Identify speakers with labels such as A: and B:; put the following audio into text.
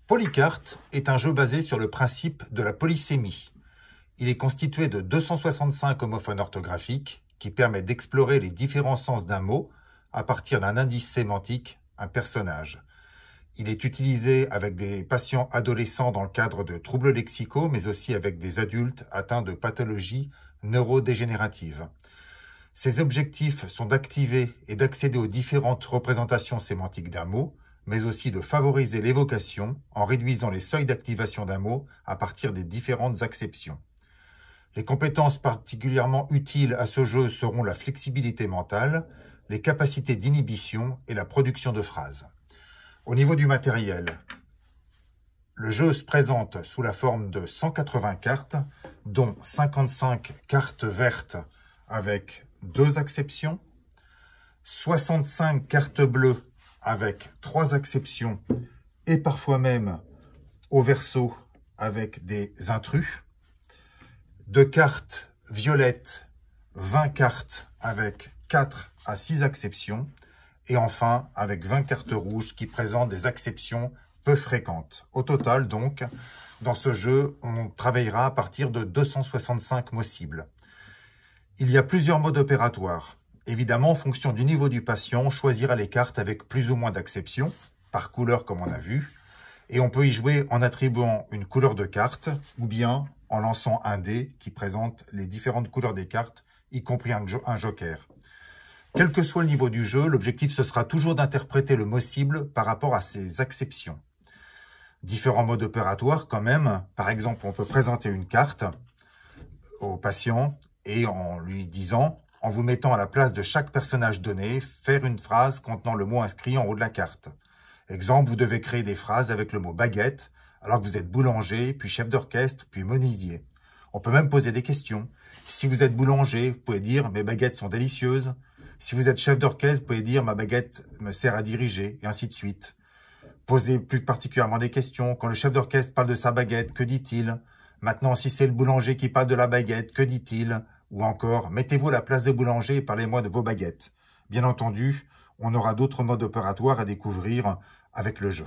A: Polycarte est un jeu basé sur le principe de la polysémie. Il est constitué de 265 homophones orthographiques qui permettent d'explorer les différents sens d'un mot à partir d'un indice sémantique, un personnage. Il est utilisé avec des patients adolescents dans le cadre de troubles lexicaux, mais aussi avec des adultes atteints de pathologies neurodégénératives. Ses objectifs sont d'activer et d'accéder aux différentes représentations sémantiques d'un mot, mais aussi de favoriser l'évocation en réduisant les seuils d'activation d'un mot à partir des différentes acceptions. Les compétences particulièrement utiles à ce jeu seront la flexibilité mentale, les capacités d'inhibition et la production de phrases. Au niveau du matériel, le jeu se présente sous la forme de 180 cartes, dont 55 cartes vertes avec 2 acceptions, 65 cartes bleues avec 3 acceptions et parfois même au verso avec des intrus, 2 cartes violettes, 20 cartes avec 4 à 6 acceptions et enfin avec 20 cartes rouges qui présentent des acceptions peu fréquentes. Au total donc, dans ce jeu, on travaillera à partir de 265 mots cibles. Il y a plusieurs modes opératoires. Évidemment, en fonction du niveau du patient, on choisira les cartes avec plus ou moins d'acceptions, par couleur comme on a vu, et on peut y jouer en attribuant une couleur de carte, ou bien en lançant un dé qui présente les différentes couleurs des cartes, y compris un joker. Quel que soit le niveau du jeu, l'objectif ce sera toujours d'interpréter le mot cible par rapport à ses acceptions. Différents modes opératoires quand même, par exemple on peut présenter une carte au patient et en lui disant, en vous mettant à la place de chaque personnage donné, faire une phrase contenant le mot inscrit en haut de la carte. Exemple, vous devez créer des phrases avec le mot baguette, alors que vous êtes boulanger, puis chef d'orchestre, puis menuisier. On peut même poser des questions. Si vous êtes boulanger, vous pouvez dire « mes baguettes sont délicieuses ». Si vous êtes chef d'orchestre, vous pouvez dire « ma baguette me sert à diriger » et ainsi de suite. Posez plus particulièrement des questions. Quand le chef d'orchestre parle de sa baguette, que dit-il? Maintenant, si c'est le boulanger qui parle de la baguette, que dit-il? Ou encore, mettez-vous à la place des boulangers et parlez-moi de vos baguettes. Bien entendu, on aura d'autres modes opératoires à découvrir avec le jeu.